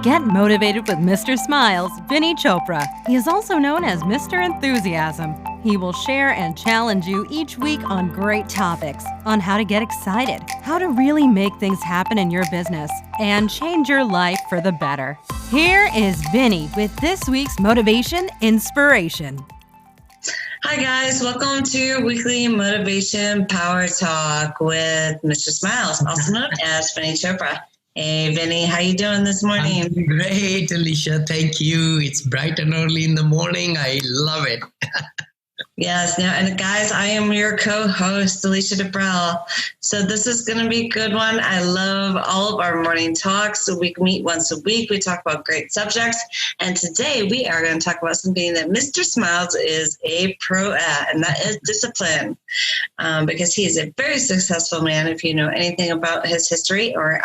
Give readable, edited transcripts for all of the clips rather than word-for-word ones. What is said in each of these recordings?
Get motivated with Mr. Smiles, Vinny Chopra. He is also known as Mr. Enthusiasm. He will share and challenge you each week on great topics on how to get excited, how to really make things happen in your business, and change your life for the better. Here is Vinny with this week's Motivation Inspiration. Hi guys, welcome to Weekly Motivation Power Talk with Mr. Smiles, also known as Vinny Chopra. Hey Vinny, how you doing this morning? I'm great, Alicia. Thank you. It's bright and early in the morning. I love it. Yes, now, and guys, I am your co-host, Alicia DeBrell. So this is going to be a good one. I love all of our morning talks. So we meet once a week. We talk about great subjects. And today we are going to talk about something that Mr. Smiles is a pro at, and that is discipline. Because he is a very successful man. If you know anything about his history or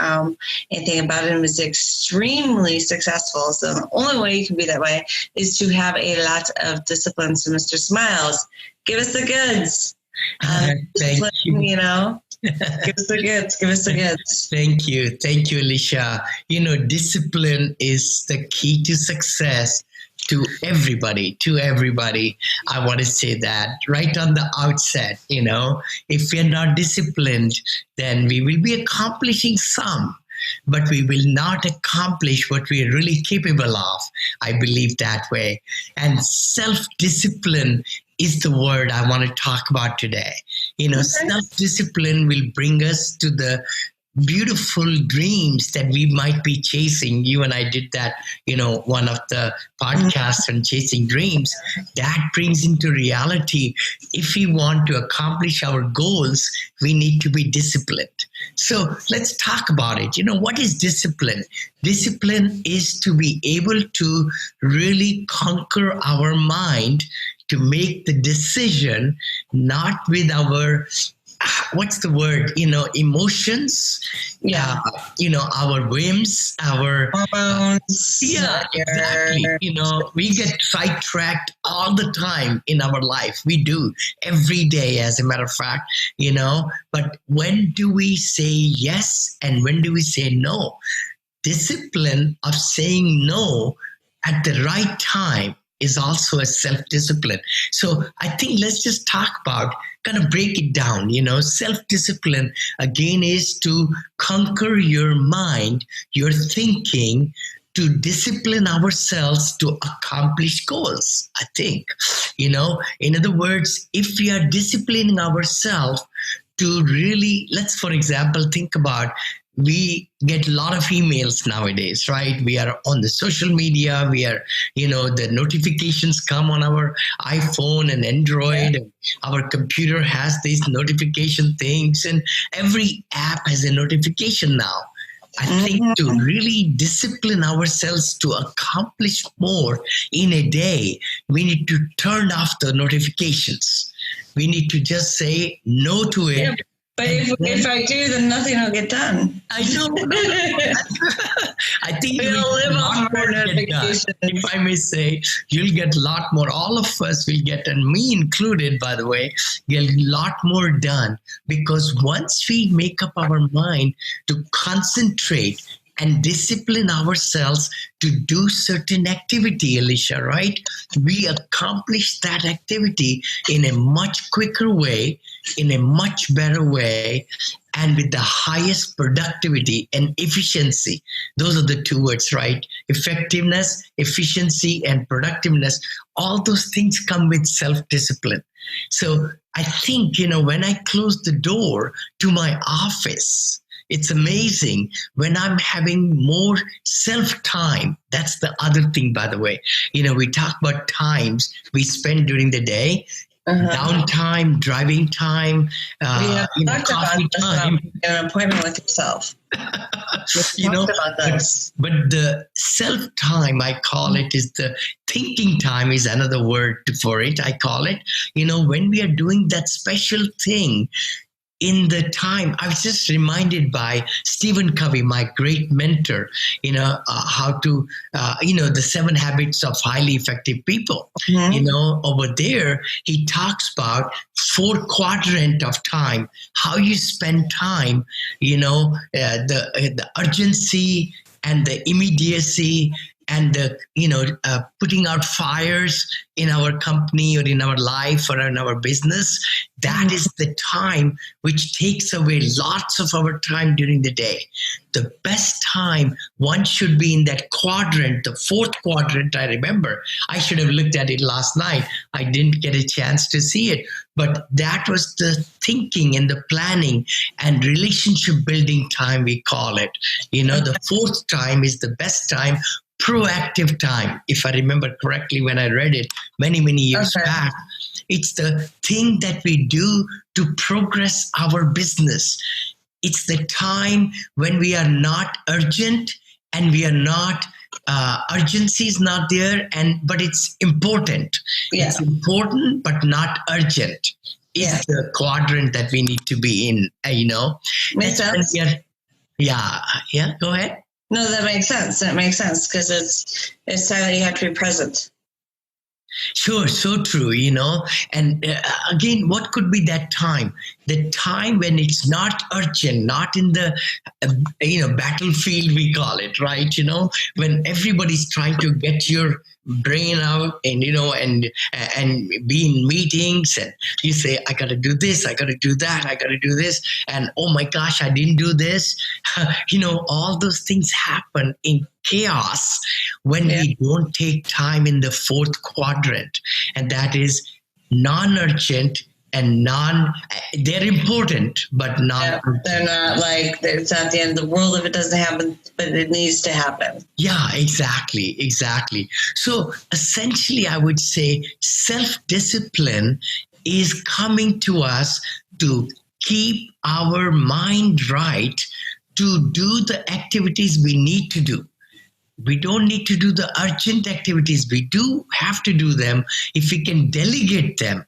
anything about him, is extremely successful. So the only way you can be that way is to have a lot of discipline. So Mr. Smiles, give us the goods. Thank you. You know, give us the goods. Give us the goods. Thank you. Thank you, Alicia. You know, discipline is the key to success to everybody. I want to say that right on the outset. You know, if we're not disciplined, then we will be accomplishing some, but we will not accomplish what we are really capable of. I believe that way. And self-discipline is the word I want to talk about today. You know, self-discipline will bring us to the beautiful dreams that we might be chasing. You and I did that, you know, one of the podcasts on chasing dreams. That brings into reality. If we want to accomplish our goals, we need to be disciplined. So let's talk about it. You know, what is discipline? Discipline is to be able to really conquer our mind, to make the decision, not with our, what's the word, you know, emotions, our whims, our hormones. Exactly. You know, we get sidetracked all the time in our life. We do every day, as a matter of fact, you know, but when do we say yes and when do we say no? Discipline of saying no at the right time is also a self-discipline. So I think let's just talk about, kind of break it down. You know, self-discipline, again, is to conquer your mind, your thinking, to discipline ourselves to accomplish goals, I think. You know, in other words, if we are disciplining ourselves to really, let's, for example, think about, we get a lot of emails nowadays, right? We are on the social media. We are, you know, the notifications come on our iPhone and Android. And our computer has these notification things, and every app has a notification now. I think to really discipline ourselves to accomplish more in a day, we need to turn off the notifications. We need to just say no to it. Yep. But if I do, then nothing will get done. I know. I think we'll live off more notifications. If I may say, you'll get a lot more. All of us will get, and me included, by the way, get a lot more done, because once we make up our mind to concentrate and discipline ourselves to do certain activity, Alicia, right? We accomplish that activity in a much quicker way, in a much better way, and with the highest productivity and efficiency. Those are the two words, right? Effectiveness, efficiency, and productiveness. All those things come with self-discipline. So I think, you know, when I close the door to my office, it's amazing when I'm having more self-time. That's the other thing, by the way. You know, we talk about times we spend during the day, downtime, driving time, coffee time. An appointment with yourself. You know, but the self-time, I call it, is the thinking time, is another word for it. I call it, you know, when we are doing that special thing, in the time, I was just reminded by Stephen Covey, my great mentor, how to, the 7 habits of highly effective people. Mm-hmm. Over there, he talks about 4 quadrant of time, how you spend time, the urgency, and the immediacy and the putting out fires in our company or in our life or in our business, that is the time which takes away lots of our time during the day. The best time one should be in that quadrant, the fourth quadrant. I remember I should have looked at it last night. I didn't get a chance to see it, but that was the thinking and the planning and relationship building time, we call it. The fourth time is the best time, proactive time. If I remember correctly, when I read it many, many years back, it's the thing that we do to progress our business. It's the time when we are not urgent and we are not, urgency is not there, but it's important. Yeah. It's important, but not urgent. It's the quadrant that we need to be in, Makes sense. Yeah, go ahead. No, that makes sense. That makes sense because it's time that you have to be present. Sure, so true, And again, what could be that time? The time when it's not urgent, not in the, battlefield, we call it, right? When everybody's trying to get your brain out and, and be in meetings and you say, I got to do this, I got to do that, I got to do this. And oh my gosh, I didn't do this. All those things happen in chaos when we don't take time in the fourth quadrant. And that is non-urgent and they're important, but not. Yeah, they're not like, it's not the end of the world if it doesn't happen, but it needs to happen. Yeah, exactly. So essentially, I would say self-discipline is coming to us to keep our mind right, to do the activities we need to do. We don't need to do the urgent activities. We do have to do them if we can delegate them.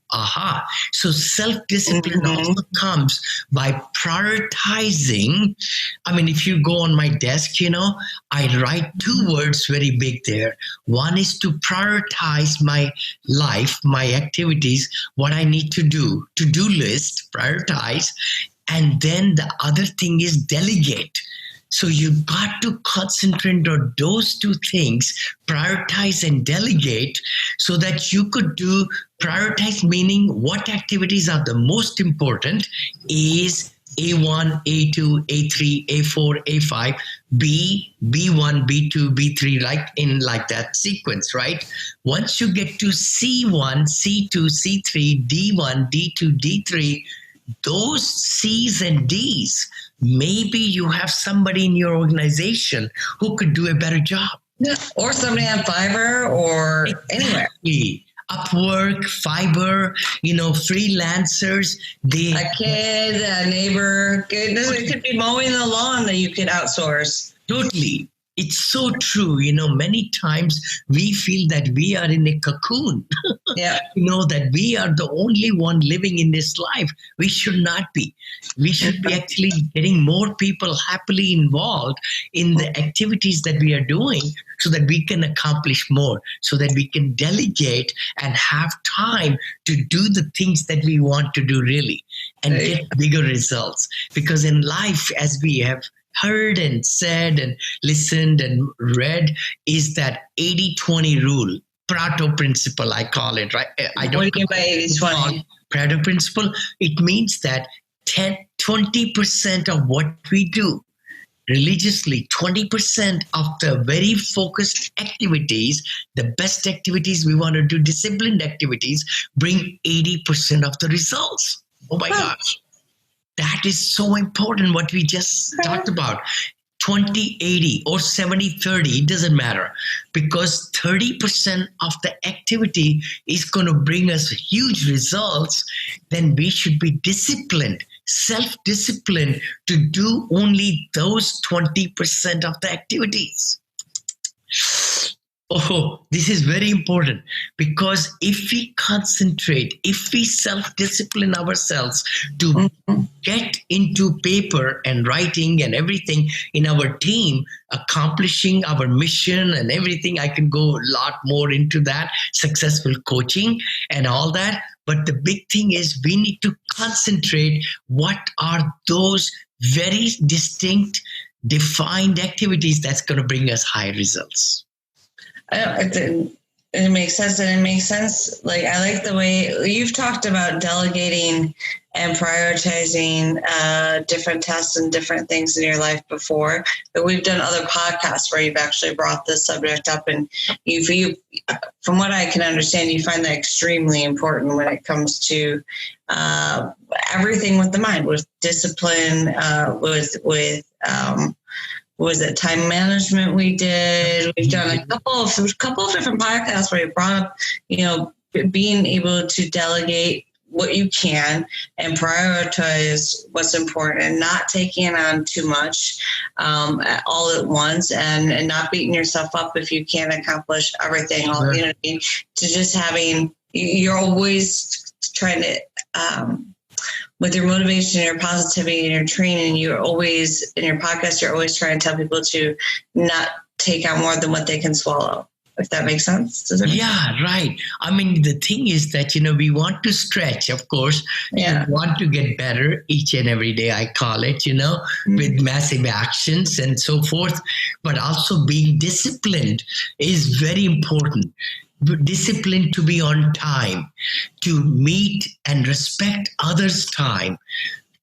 So self-discipline also comes by prioritizing. I mean, if you go on my desk, I write two words very big there. One is to prioritize my life, my activities, what I need to do, to-do list, prioritize. And then the other thing is delegate. So you've got to concentrate on those two things, prioritize and delegate, so that you could do prioritize, meaning what activities are the most important is A1, A2, A3, A4, A5, B, B1, B2, B3, like that sequence, right? Once you get to C1, C2, C3, D1, D2, D3, those C's and D's, maybe you have somebody in your organization who could do a better job. Yeah. Or somebody on Fiverr or anywhere. Upwork, Fiverr, freelancers. A kid, a neighbor. It could be mowing the lawn that you could outsource. Totally. It's so true. Many times we feel that we are in a cocoon. Yeah. That we are the only one living in this life. We should not be. We should be actually getting more people happily involved in the activities that we are doing so that we can accomplish more, so that we can delegate and have time to do the things that we want to do really and get bigger results. Because in life, as we have heard and said and listened and read, is that 80-20 rule, Pareto principle, I call it, right? What do you mean by 80-20? Pareto principle, it means that 20% of what we do religiously, 20% of the very focused activities, the best activities we want to do, disciplined activities, bring 80% of the results. Oh my gosh. That is so important, what we just talked about. 20-80 or 70-30, it doesn't matter. Because 30% of the activity is going to bring us huge results, then we should be disciplined, self-disciplined to do only those 20% of the activities. Oh, this is very important, because if we concentrate, if we self-discipline ourselves to get into paper and writing and everything in our team, accomplishing our mission and everything, I can go a lot more into that, successful coaching and all that. But the big thing is we need to concentrate what are those very distinct defined activities that's going to bring us high results. It makes sense. And it makes sense. Like, I like the way you've talked about delegating and prioritizing different tasks and different things in your life before. But we've done other podcasts where you've actually brought this subject up, and you, from what I can understand, you find that extremely important when it comes to everything with the mind, with discipline, with was it time management we did? We've done a couple of different podcasts where we brought up, being able to delegate what you can and prioritize what's important, and not taking on too much all at once, and not beating yourself up if you can't accomplish everything. All, to just having, you're always trying to, with your motivation, your positivity, and your training, you're always, in your podcast, you're always trying to tell people to not take on more than what they can swallow, if that makes sense. Does it make sense? Right. I mean, the thing is that, we want to stretch, of course. Yeah. We want to get better each and every day, I call it, with massive actions and so forth. But also being disciplined is very important. Discipline to be on time, to meet and respect others' time,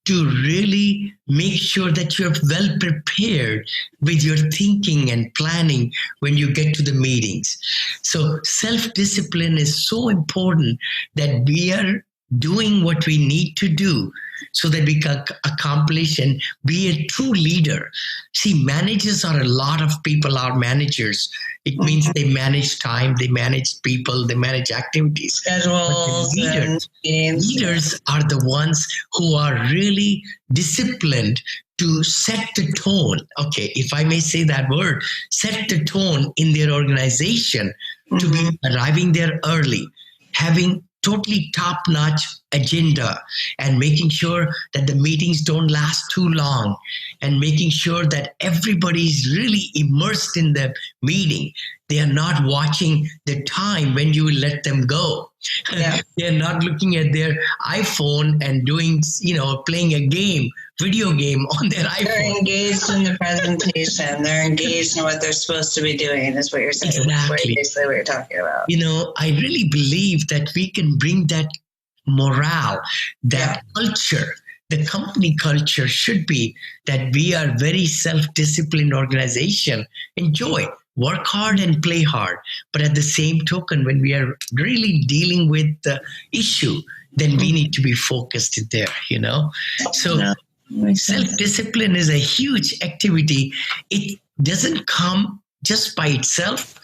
to really make sure that you're well prepared with your thinking and planning when you get to the meetings. So self-discipline is so important, that we are doing what we need to do so that we can accomplish and be a true leader. See, managers are a lot of people are managers. It means they manage time, they manage people, they manage activities. Schedules. Leaders are the ones who are really disciplined to set the tone. Okay, if I may say that word, set the tone in their organization, to be arriving there early, having totally top-notch agenda, and making sure that the meetings don't last too long, and making sure that everybody's really immersed in the meeting. They are not watching the time when you will let them go. Yeah. They're not looking at their iPhone and doing, playing a video game on their iPhone. They're engaged in the presentation. They're engaged in what they're supposed to be doing, is what you're saying. Exactly. That's basically what you're talking about. I really believe that we can bring that morale, that culture. The company culture should be that we are very self-disciplined organization. Enjoy, work hard and play hard. But at the same token, when we are really dealing with the issue, then we need to be focused there, So self-discipline is a huge activity. It doesn't come just by itself.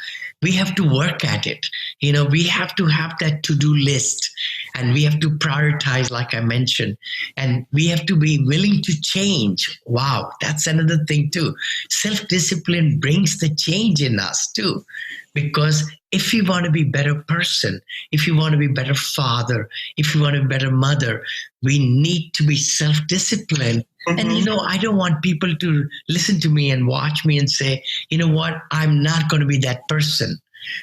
We have to work at it. We have to have that to-do list, and we have to prioritize, like I mentioned, and we have to be willing to change. Wow, that's another thing too. Self-discipline brings the change in us too, because if you want to be a better person, if you want to be a better father, if you want to be a better mother, we need to be self-disciplined. And, I don't want people to listen to me and watch me and say, you know what, I'm not going to be that person.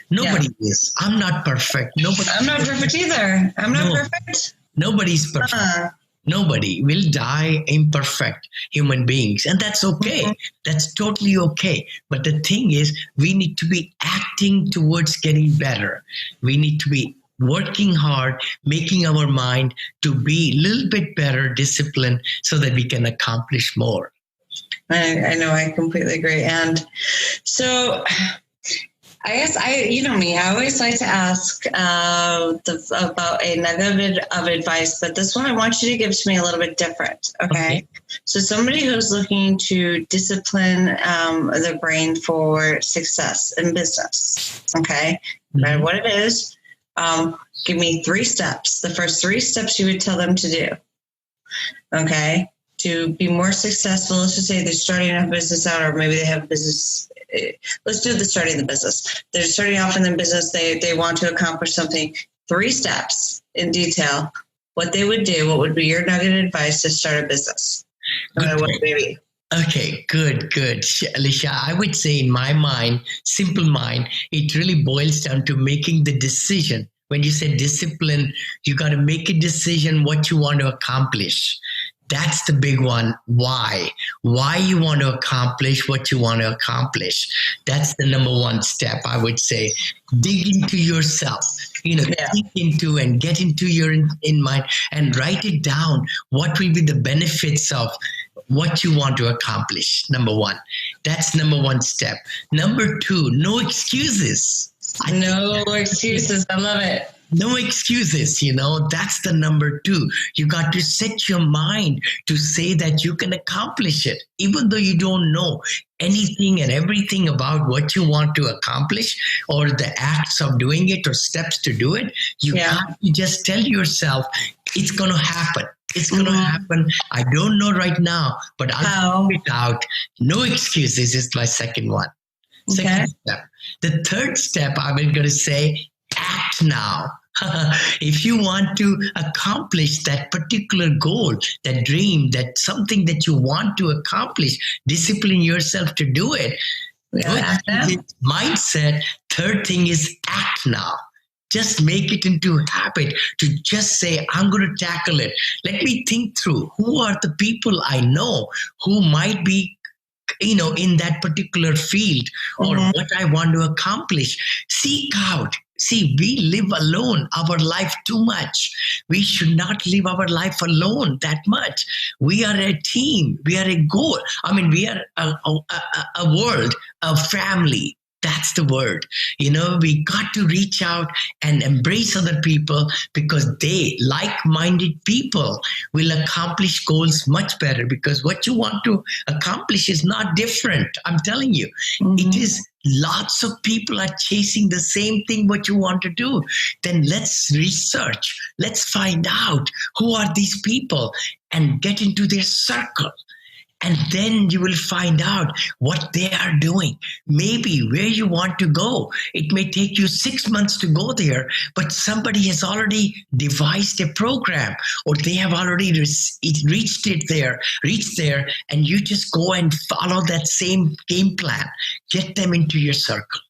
Nobody is. I'm not perfect. I'm not perfect either. I'm not perfect. Nobody's perfect. Nobody will die imperfect human beings. And that's okay. That's totally okay. But the thing is, we need to be acting towards getting better. We need to be working hard, making our mind to be a little bit better disciplined so that we can accomplish more. I know, I completely agree. And so I guess I always like to ask about a nugget of advice, but this one I want you to give to me a little bit different. Okay. So somebody who's looking to discipline their brain for success in business. Okay. No matter what it is, give me 3 steps. The first 3 steps you would tell them to do. Okay. To be more successful. Let's just say they're starting a business out, or maybe they have a business. Let's do the starting the business. They're starting off in the business. They want to accomplish something. 3 steps in detail. What they would do. What would be your nugget of advice to start a business? What maybe. Okay, good. Alicia, I would say in my mind, simple mind, it really boils down to making the decision. When you say discipline, you got to make a decision what you want to accomplish. That's the big one. Why you want to accomplish what you want to accomplish. That's the number one step, I would say. Dig into yourself, think into and get into your in mind and write it down. What will be the benefits of what you want to accomplish? Number one. That's number one step. Number two, no excuses. No excuses. I love it. No excuses, that's the number two. You got to set your mind to say that you can accomplish it, even though you don't know anything and everything about what you want to accomplish or the acts of doing it or steps to do it. You got to just tell yourself, it's going to happen. It's going to happen. I don't know right now, but I'll figure it out. No excuses is my second one. Second step. The third step, I'm going to say, act now. If you want to accomplish that particular goal, that dream, that something that you want to accomplish, discipline yourself to do it. Mindset. Third thing is act now. Just make it into a habit to just say, I'm going to tackle it. Let me think through who are the people I know who might be in that particular field or what I want to accomplish. Seek out. See, we live alone our life too much. We should not live our life alone that much. We are a team. We are a goal. We are a world, a family. That's the word. We got to reach out and embrace other people because they, like-minded people, will accomplish goals much better because what you want to accomplish is not different. I'm telling you, it is lots of people are chasing the same thing what you want to do. Then let's research. Let's find out who are these people and get into their circle. And then you will find out what they are doing, maybe where you want to go. It may take you 6 months to go there, but somebody has already devised a program or they have already reached there, and you just go and follow that same game plan. Get them into your circle.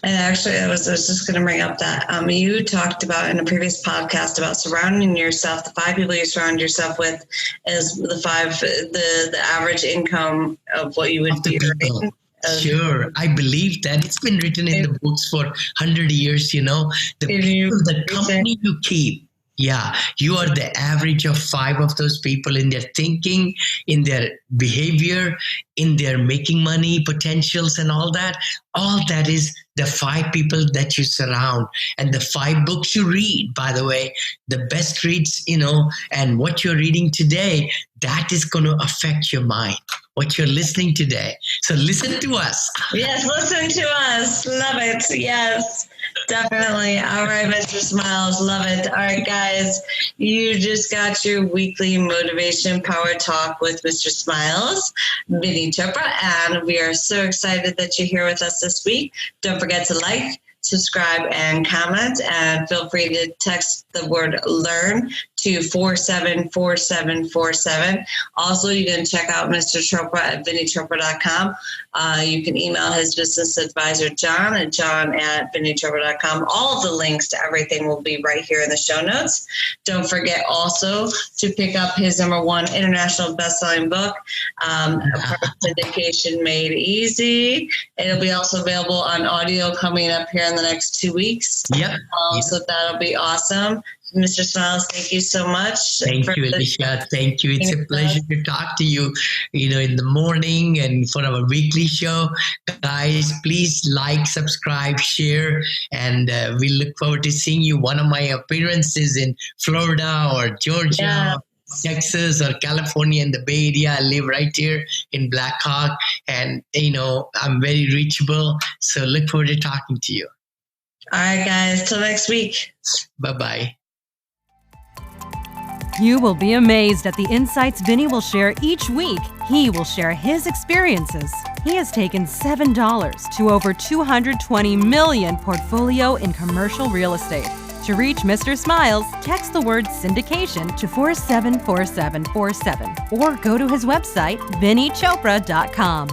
And actually, I was just going to bring up that you talked about in a previous podcast about surrounding yourself. The 5 people you surround yourself with is the average income of what you would be earning. Sure, I believe that. It's been written in the books for 100 years. The company you keep. Yeah, you are the average of 5 of those people in their thinking, in their behavior, in their making money potentials and all that. All that is the 5 people that you surround and the 5 books you read, by the way, the best reads, and what you're reading today, that is going to affect your mind, what you're listening today. So listen to us. Yes, listen to us. Love it. Yes. Definitely. All right, Mr. Smiles. Love it. All right, guys, you just got your weekly motivation power talk with Mr. Smiles, Vinny Chopra, and we are so excited that you're here with us this week. Don't forget to like, subscribe, and comment, and feel free to text the word LEARN to 474747. Also, you can check out Mr. Chopra at vinnychopra.com. You can email his business advisor, John, at john@vinnychopra.com. All of the links to everything will be right here in the show notes. Don't forget also to pick up his #1 international best-selling book, Syndication Made Easy. It'll be also available on audio coming up here in the next 2 weeks. Yep. So that'll be awesome. Mr. Smiles, thank you so much. Thank you, Alicia. Thank you. It's a pleasure to talk to you, in the morning and for our weekly show. Guys, please like, subscribe, share, and we look forward to seeing you. One of my appearances in Florida or Georgia, Texas or California in the Bay Area. I live right here in Black Hawk, and, I'm very reachable. So look forward to talking to you. All right, guys. Till next week. Bye-bye. You will be amazed at the insights Vinny will share each week. He will share his experiences. He has taken $7 to over $220 million portfolio in commercial real estate. To reach Mr. Smiles, text the word syndication to 474747 or go to his website, vinnychopra.com.